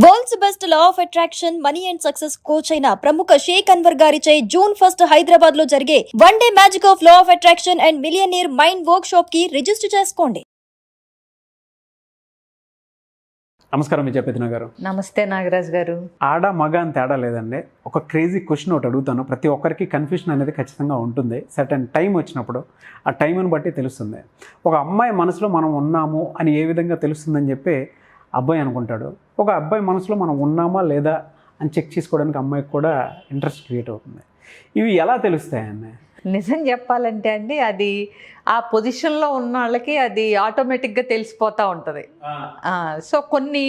World's best law of attraction money and success coach అయిన ప్రముఖ షేక్ అన్వర్ గారిచే జూన్ 1 హైదరాబాద్ లో జరిగే one day magic of law of attraction and millionaire mind work shop కి register చేసుకోండి. నమస్కారం విజయపతిన గారు. నమస్తే నాగరాజ్ గారు. ఆడ మగ అని తేడా లేదండి. ఒక క్రేజీ క్వశ్చన్ ఒకటి అడుగుతాను. ప్రతి ఒక్కరికి కన్ఫ్యూషన్ అనేది ఖచ్చితంగా ఉంటుంది. సర్టెన్ టైం వచ్చినప్పుడు ఆ టైంని బట్టి తెలుస్తుంది. ఒక అమ్మాయి మనసులో మనం ఉన్నాము అని ఏ విధంగా తెలుస్తుందని చెప్పి అబ్బాయి అనుకుంటాడు. ఒక అబ్బాయి మనసులో మనం ఉన్నామా లేదా అని చెక్ చేసుకోవడానికి అమ్మాయికి కూడా ఇంట్రెస్ట్ క్రియేట్ అవుతుంది. ఇవి ఎలా తెలుస్తాయని నిజం చెప్పాలంటే అండి, అది ఆ పొజిషన్లో ఉన్న వాళ్ళకి అది ఆటోమేటిక్గా తెలిసిపోతూ ఉంటుంది. సో కొన్ని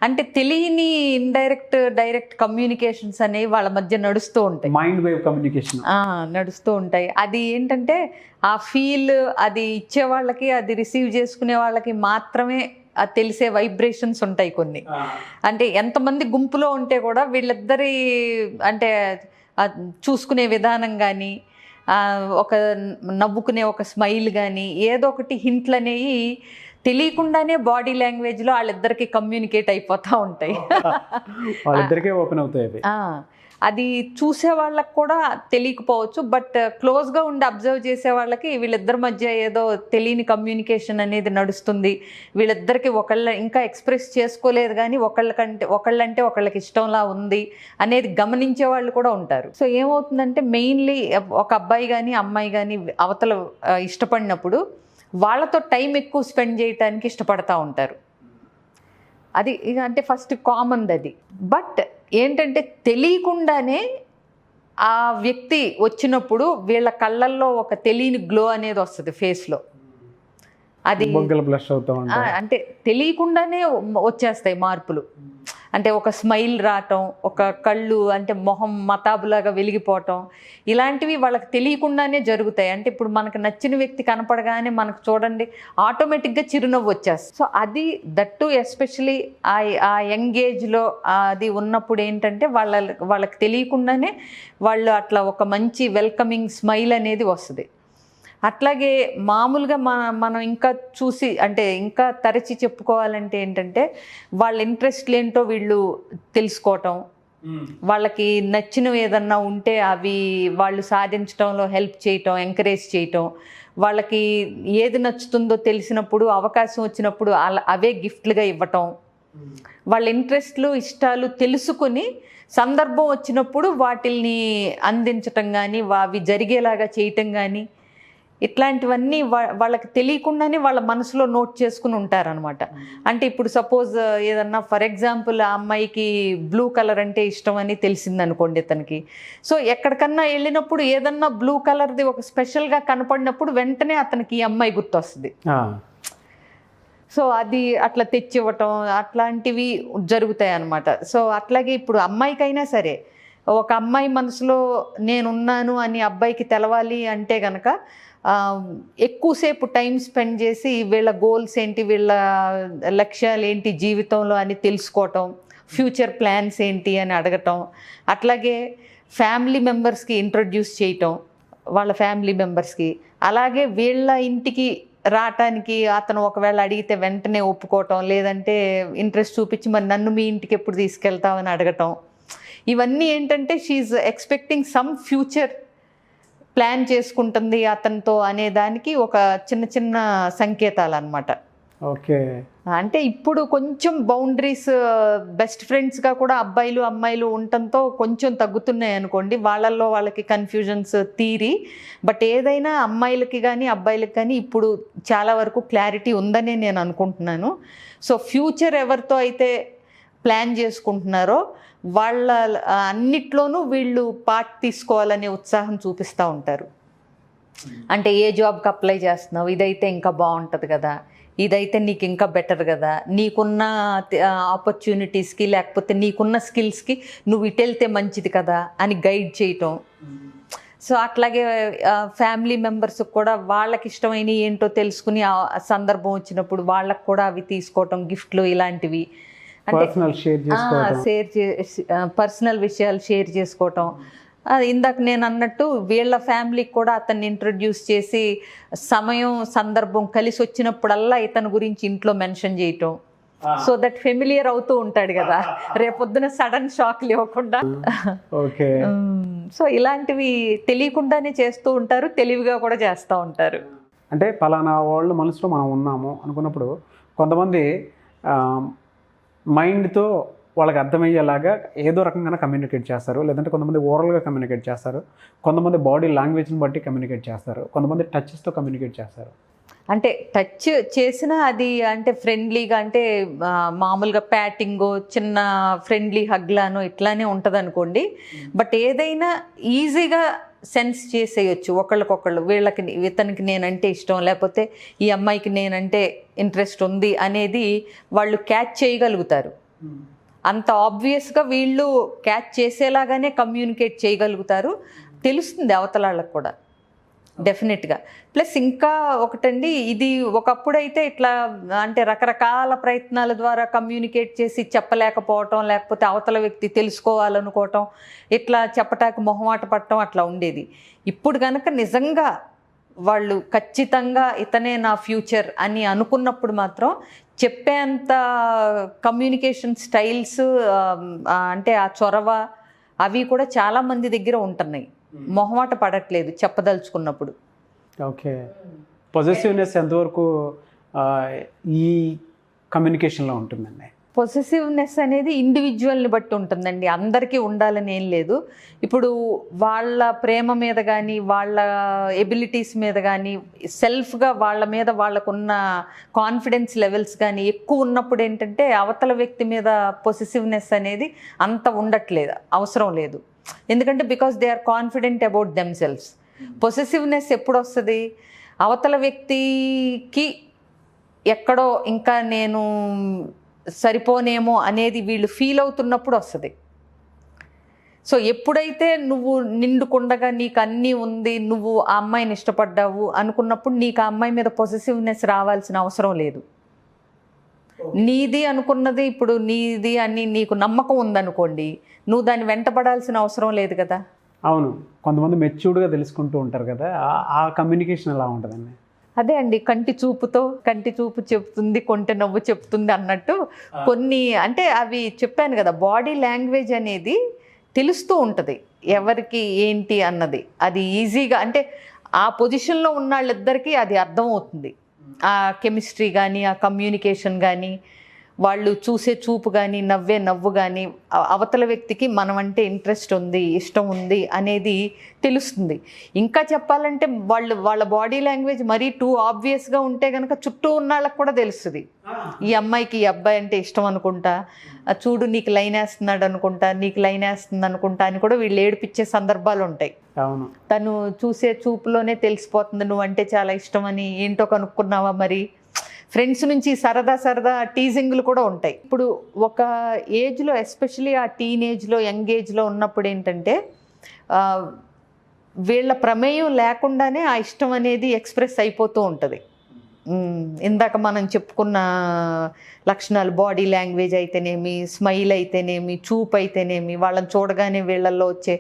అంటే తెలియని ఇండైరెక్ట్ డైరెక్ట్ కమ్యూనికేషన్స్ అనేవి వాళ్ళ మధ్య నడుస్తూ ఉంటాయి. మైండ్ వేవ్ కమ్యూనికేషన్ నడుస్తూ ఉంటాయి. అది ఏంటంటే ఆ ఫీల్ అది ఇచ్చే వాళ్ళకి అది రిసీవ్ చేసుకునే వాళ్ళకి మాత్రమే అది తెలిసే వైబ్రేషన్స్ ఉంటాయి కొన్ని. అంటే ఎంతమంది గుంపులో ఉంటే కూడా వీళ్ళిద్దరి అంటే చూసుకునే విధానం కానీ, ఒక నవ్వుకునే ఒక స్మైల్ కానీ, ఏదో ఒకటి హింట్లు అనేవి తెలియకుండానే బాడీ లాంగ్వేజ్లో వాళ్ళిద్దరికి కమ్యూనికేట్ అయిపోతూ ఉంటాయి. వాళ్ళిద్దరికే ఓపెన్ అవుతాయి. అది చూసే వాళ్ళకి కూడా తెలియకపోవచ్చు, బట్ క్లోజ్గా ఉండి అబ్జర్వ్ చేసే వాళ్ళకి వీళ్ళిద్దరి మధ్య ఏదో తెలియని కమ్యూనికేషన్ అనేది నడుస్తుంది. వీళ్ళిద్దరికి ఒకళ్ళ ఇంకా ఎక్స్ప్రెస్ చేసుకోలేదు కానీ ఒకళ్ళంటే ఒకళ్ళకి ఇష్టంలా ఉంది అనేది గమనించే వాళ్ళు కూడా ఉంటారు. సో ఏమవుతుందంటే మెయిన్లీ ఒక అబ్బాయి కానీ అమ్మాయి కానీ అవతల ఇష్టపడినప్పుడు వాళ్ళతో టైం ఎక్కువ స్పెండ్ చేయడానికి ఇష్టపడతా ఉంటారు. అది అంటే ఫస్ట్ కామన్ అది. బట్ ఏంటంటే తెలియకుండానే ఆ వ్యక్తి వచ్చినప్పుడు వీళ్ళ కళ్ళల్లో ఒక తెలియని గ్లో అనేది వస్తుంది ఫేస్లో. అది అంటే తెలియకుండానే వచ్చేస్తాయి మార్పులు. అంటే ఒక స్మైల్ రావటం, ఒక కళ్ళు అంటే మొహం మతాబులాగా వెలిగిపోవటం, ఇలాంటివి వాళ్ళకి తెలియకుండానే జరుగుతాయి. అంటే ఇప్పుడు మనకు నచ్చిన వ్యక్తి కనపడగానే మనకు చూడండి ఆటోమేటిక్గా చిరునవ్వు వచ్చేస్తుంది. సో అది దట్టు ఎస్పెషలీ ఆ యంగ్ ఏజ్లో అది ఉన్నప్పుడు ఏంటంటే వాళ్ళకి తెలియకుండానే వాళ్ళు అట్లా ఒక మంచి వెల్కమింగ్ స్మైల్ అనేది వస్తుంది. అట్లాగే మామూలుగా మనం ఇంకా చూసి అంటే ఇంకా తరచి చెప్పుకోవాలంటే ఏంటంటే వాళ్ళ ఇంట్రెస్ట్లు ఏంటో వీళ్ళు తెలుసుకోవటం, వాళ్ళకి నచ్చినవి ఏదన్నా ఉంటే అవి వాళ్ళు సాధించడంలో హెల్ప్ చేయటం, ఎంకరేజ్ చేయటం, వాళ్ళకి ఏది నచ్చుతుందో తెలిసినప్పుడు అవకాశం వచ్చినప్పుడు అవే గిఫ్ట్లుగా ఇవ్వటం, వాళ్ళ ఇంట్రెస్ట్లు ఇష్టాలు తెలుసుకుని సందర్భం వచ్చినప్పుడు వాటిల్ని అందించటం కానీ అవి జరిగేలాగా చేయటం కానీ, ఇట్లాంటివన్నీ వాళ్ళకి తెలియకుండానే వాళ్ళ మనసులో నోట్ చేసుకుని ఉంటారనమాట. అంటే ఇప్పుడు సపోజ్ ఏదన్నా ఫర్ ఎగ్జాంపుల్ ఆ అమ్మాయికి బ్లూ కలర్ అంటే ఇష్టం అని తెలిసింది అనుకోండి ఇతనికి. సో ఎక్కడికన్నా వెళ్ళినప్పుడు ఏదన్నా బ్లూ కలర్ది ఒక స్పెషల్గా కనపడినప్పుడు వెంటనే అతనికి ఈ అమ్మాయి గుర్తొస్తుంది. సో అది అట్లా తెచ్చివ్వటం అట్లాంటివి జరుగుతాయి అన్నమాట. సో అట్లాగే ఇప్పుడు అమ్మాయికైనా సరే ఒక అమ్మాయి మనసులో నేనున్నాను అని అబ్బాయికి తెలవాలి అంటే కనుక ఎక్కువసేపు టైం స్పెండ్ చేసి వీళ్ళ గోల్స్ ఏంటి, వీళ్ళ లక్ష్యాలు ఏంటి జీవితంలో అని తెలుసుకోవటం, ఫ్యూచర్ ప్లాన్స్ ఏంటి అని అడగటం, అట్లాగే ఫ్యామిలీ మెంబర్స్కి ఇంట్రడ్యూస్ చేయటం వాళ్ళ ఫ్యామిలీ మెంబర్స్కి, అలాగే వీళ్ళ ఇంటికి రావటానికి అతను ఒకవేళ అడిగితే వెంటనే ఒప్పుకోవటం, లేదంటే ఇంట్రెస్ట్ చూపించి మరి నన్ను మీ ఇంటికి ఎప్పుడు తీసుకెళ్తామని అడగటం. ఇవన్నీ ఏంటంటే she expecting some future plan చేసుకుంటుంది అతనితో అనే దానికి ఒక చిన్న చిన్న సంకేతాలు అన్నమాట. ఓకే. అంటే ఇప్పుడు కొంచెం బౌండరీస్ బెస్ట్ ఫ్రెండ్స్గా కూడా అబ్బాయిలు అమ్మాయిలు ఉండటంతో కొంచెం తగ్గుతున్నాయి అనుకోండి. వాళ్ళకి కన్ఫ్యూజన్స్ తీరి, బట్ ఏదైనా అమ్మాయిలకి కానీ అబ్బాయిలకి కానీ ఇప్పుడు చాలా వరకు క్లారిటీ ఉందని నేను అనుకుంటున్నాను. సో ఫ్యూచర్ ఎవరితో అయితే ప్లాన్ చేసుకుంటున్నారో వాళ్ళ అన్నిట్లోనూ వీళ్ళు పార్ట్ తీసుకోవాలనే ఉత్సాహం చూపిస్తూ ఉంటారు. అంటే ఏ జాబ్కి అప్లై చేస్తున్నావు, ఇదైతే ఇంకా బాగుంటుంది కదా, ఇదైతే నీకు ఇంకా బెటర్ కదా, నీకున్న ఆపర్చునిటీస్కి లేకపోతే నీకున్న స్కిల్స్కి నువ్వు ఇటు వెళ్తే మంచిది కదా అని గైడ్ చేయటం. సో అట్లాగే ఫ్యామిలీ మెంబర్స్కి కూడా వాళ్ళకి ఇష్టమైనవి ఏంటో తెలుసుకుని ఆ సందర్భం వచ్చినప్పుడు వాళ్ళకు కూడా అవి తీసుకోవటం, గిఫ్ట్లు ఇలాంటివి, అంటే పర్సనల్ విషయాలు షేర్ చేసుకోవటం. ఇందాక నేను అన్నట్టు వీళ్ళ ఫ్యామిలీకి కూడా అతన్ని ఇంట్రడ్యూస్ చేసి సమయం సందర్భం కలిసి వచ్చినప్పుడల్లా ఇతని గురించి ఇంట్లో మెన్షన్ చేయటం. సో దట్ ఫెమిలియర్ అవుతూ ఉంటాడు కదా, రేపొద్దున సడన్ షాక్లు ఇవ్వకుండా. ఓకే. సో ఇలాంటివి తెలియకుండానే చేస్తూ ఉంటారు, తెలివిగా కూడా చేస్తూ ఉంటారు. అంటే పలానా వాళ్ళ మనసులో మనం ఉన్నాము అనుకున్నప్పుడు కొంతమంది మైండ్తో వాళ్ళకి అర్థమయ్యేలాగా ఏదో రకంగా కమ్యూనికేట్ చేస్తారు, లేదంటే కొంతమంది ఓరల్గా కమ్యూనికేట్ చేస్తారు, కొంతమంది బాడీ లాంగ్వేజ్ని బట్టి కమ్యూనికేట్ చేస్తారు, కొంతమంది టచ్స్తో కమ్యూనికేట్ చేస్తారు. అంటే టచ్ చేసినా అది అంటే ఫ్రెండ్లీగా, అంటే మామూలుగా ప్యాటింగో చిన్న ఫ్రెండ్లీ హగ్లానో ఇట్లానే ఉంటుంది అనుకోండి. బట్ ఏదైనా ఈజీగా సెన్స్ చేసేయచ్చు ఒకళ్ళకొకళ్ళు, వీళ్ళకి ఇతనికి నేనంటే ఇష్టం, లేకపోతే ఈ అమ్మాయికి నేనంటే ఇంట్రెస్ట్ ఉంది అనేది వాళ్ళు క్యాచ్ చేయగలుగుతారు. అంత ఆబ్వియస్గా వీళ్ళు క్యాచ్ చేసేలాగానే కమ్యూనికేట్ చేయగలుగుతారు, తెలుస్తుంది అవతల వాళ్ళకి కూడా డెఫినెట్గా. ప్లస్ ఇంకా ఒకటండి, ఇది ఒకప్పుడైతే ఇట్లా అంటే రకరకాల ప్రయత్నాల ద్వారా కమ్యూనికేట్ చేసి చెప్పలేకపోవటం, లేకపోతే అవతల వ్యక్తి తెలుసుకోవాలనుకోవటం, ఇట్లా చెప్పటానికి మొహమాట పడటం అట్లా ఉండేది. ఇప్పుడు కనుక నిజంగా వాళ్ళు ఖచ్చితంగా ఇతనే నా ఫ్యూచర్ అని అనుకున్నప్పుడు మాత్రం చెప్పేంత కమ్యూనికేషన్ స్టైల్స్ అంటే ఆ చొరవ అవి కూడా చాలామంది దగ్గర ఉంటున్నాయి. మొహమాట పడట్లేదు చెప్పదలుచుకున్నప్పుడు. ఓకే. పొజెసివ్నెస్ ఎంతవరకు ఈ కమ్యూనికేషన్లో ఉంటుందండి? పొసెసివ్నెస్ అనేది ఇండివిజువల్ని బట్టి ఉంటుందండి, అందరికీ ఉండాలని ఏం లేదు. ఇప్పుడు వాళ్ళ ప్రేమ మీద కానీ, వాళ్ళ ఎబిలిటీస్ మీద కానీ, సెల్ఫ్గా వాళ్ళ మీద వాళ్ళకున్న కాన్ఫిడెన్స్ లెవెల్స్ కానీ ఎక్కువ ఉన్నప్పుడు ఏంటంటే అవతల వ్యక్తి మీద పొసెసివ్నెస్ అనేది అంత ఉండట్లేదు, అవసరం లేదు. ఎందుకంటే because they are confident about themselves. Possessiveness ఎప్పుడు వస్తుంది? అవతల వ్యక్తికి ఎక్కడో ఇంకా నేను సరిపోనేమో అనేది వీళ్ళు ఫీల్ అవుతున్నప్పుడు వస్తుంది. సో ఎప్పుడైతే నువ్వు నిండుకుండగా నీకు అన్నీ ఉంది, నువ్వు ఆ అమ్మాయిని ఇష్టపడ్డావు అనుకున్నప్పుడు నీకు ఆ అమ్మాయి మీద పొసెసివ్నెస్ రావాల్సిన అవసరం లేదు. నీది అనుకున్నది ఇప్పుడు నీది అని నీకు నమ్మకం ఉందనుకోండి, నువ్వు దాన్ని వెంటపడాల్సిన అవసరం లేదు కదా. అవును, కొంతమంది మెచ్యూర్డ్గా తెలుసుకుంటూ ఉంటారు కదా, ఆ కమ్యూనికేషన్ ఎలా ఉంటుందండి? అదే అండి, కంటి చూపు చెప్తుంది, కొంటె నవ్వు చెప్తుంది అన్నట్టు కొన్ని అంటే అవి చెప్పాను కదా, బాడీ లాంగ్వేజ్ అనేది తెలుస్తూ ఉంటుంది ఎవరికి ఏంటి అన్నది. అది ఈజీగా అంటే ఆ పొజిషన్లో ఉన్న వాళ్ళిద్దరికీ అది అర్థమవుతుంది. ఆ కెమిస్ట్రీ కానీ, ఆ కమ్యూనికేషన్ కానీ, వాళ్ళు చూసే చూపు కానీ, నవ్వే నవ్వు కానీ, అవతల వ్యక్తికి మనం అంటే ఇంట్రెస్ట్ ఉంది, ఇష్టం ఉంది అనేది తెలుస్తుంది. ఇంకా చెప్పాలంటే వాళ్ళ బాడీ లాంగ్వేజ్ మరీ టూ ఆబ్వియస్గా ఉంటే కనుక చుట్టూ ఉన్న వాళ్ళకి కూడా తెలుస్తుంది. ఈ అమ్మాయికి ఈ అబ్బాయి అంటే ఇష్టం అనుకుంటా, చూడు నీకు లైన్ వేస్తున్నాడు అనుకుంటా, నీకు లైన్ వేస్తుంది అనుకుంటా అని కూడా వీళ్ళు ఏడిపించే సందర్భాలు ఉంటాయి. తను చూసే చూపులోనే తెలిసిపోతుంది నువ్వంటే చాలా ఇష్టం అని. ఏంటో కనుక్కున్నావా మరి? ఫ్రెండ్స్ నుంచి సరదా టీజింగ్లు కూడా ఉంటాయి. ఇప్పుడు ఒక ఏజ్లో, ఎస్పెషలీ ఆ టీనేజ్లో, యంగ్ ఏజ్లో ఉన్నప్పుడు ఏంటంటే వీళ్ళ ప్రమేయం లేకుండానే ఆ ఇష్టం అనేది ఎక్స్ప్రెస్ అయిపోతూ ఉంటుంది. ఇందాక మనం చెప్పుకున్న లక్షణాలు, బాడీ లాంగ్వేజ్ అయితేనేమి, స్మైల్ అయితేనేమి, చూపు అయితేనేమి, వాళ్ళని చూడగానే వీళ్ళల్లో వచ్చే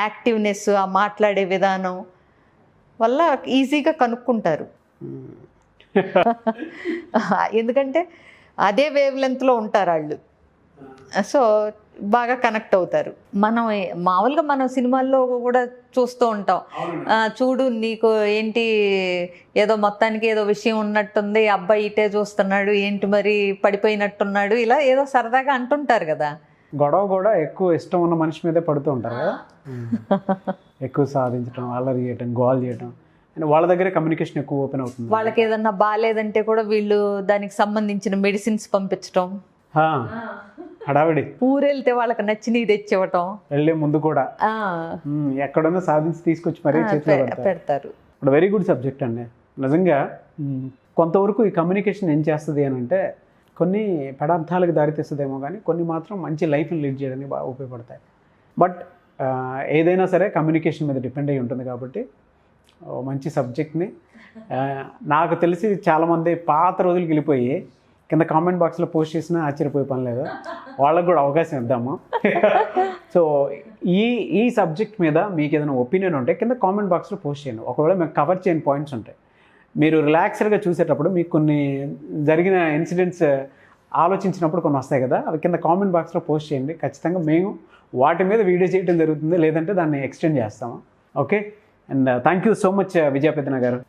యాక్టివ్నెస్, ఆ మాట్లాడే విధానం వల్ల ఈజీగా కనుక్కుంటారు. ఎందుకంటే అదే వేవ్ లెంత్లో ఉంటారు వాళ్ళు, సో బాగా కనెక్ట్ అవుతారు. మామూలుగా మనం సినిమాల్లో కూడా చూస్తూ ఉంటాం, చూడు నీకు ఏంటి ఏదో మొత్తానికి ఏదో విషయం ఉన్నట్టుంది, అబ్బాయి ఇటే చూస్తున్నాడు, ఏంటి మరి పడిపోయినట్టున్నాడు, ఇలా ఏదో సరదాగా అంటుంటారు కదా. గొడవ కూడా ఎక్కువ ఇష్టం ఉన్న మనిషి మీదే పడుతూ ఉంటారు కదా, ఎక్కువ సాధించడం, అల్లరి చేయటం, గోల్ చేయటం, వాళ్ళ దగ్గర కమ్యూనికేషన్ ఎక్కువ ఓపెన్ అవుతుంది. వాళ్ళకి ఏదన్నా బాగాలేదంటే కూడా వీళ్ళు దానికి సంబంధించిన మెడిసిన్స్ పంపించడం, హడావిడి ఊరెళ్తే వాళ్ళకి నచ్చినవి తెచ్చివ్వటం, వెళ్ళే ముందు కూడా ఎక్కడన్నా సాధించి తీసుకొచ్చి మరీ చేతిలో పెడతారు. ఇప్పుడు వెరీ గుడ్ సబ్జెక్ట్ అండి నిజంగా. కొంతవరకు ఈ కమ్యూనికేషన్ ఏం చేస్తుంది అని అంటే కొన్ని పదార్థాలకు దారితీస్తుందేమో కానీ కొన్ని మాత్రం మంచి లైఫ్ని లీడ్ చేయడానికి బాగా ఉపయోగపడతాయి. బట్ ఏదైనా సరే కమ్యూనికేషన్ మీద డిపెండ్ అయి ఉంటుంది కాబట్టి మంచి సబ్జెక్ట్ని నాకు తెలిసి చాలామంది పాత రోజులకి వెళ్ళిపోయి కింద కామెంట్ బాక్స్లో పోస్ట్ చేసినా ఆశ్చర్యపోయే పని లేదు, వాళ్ళకు కూడా అవకాశం ఇద్దాము. సో ఈ సబ్జెక్ట్ మీద మీకు ఏదైనా ఒపీనియన్ ఉంటే కింద కామెంట్ బాక్స్లో పోస్ట్ చేయండి. ఒకవేళ మీకు కవర్ చేయని పాయింట్స్ ఉంటాయి, మీరు రిలాక్స్డ్గా చూసేటప్పుడు మీకు కొన్ని జరిగిన ఇన్సిడెంట్స్ ఆలోచించినప్పుడు కొన్ని వస్తాయి కదా, అవి కింద కామెంట్ బాక్స్లో పోస్ట్ చేయండి. ఖచ్చితంగా మేము వాటి మీద వీడియో చేయడం జరుగుతుంది, లేదంటే దాన్ని ఎక్స్టెండ్ చేస్తాము. Okay, and thank you so much Vijaya Peddana గారు.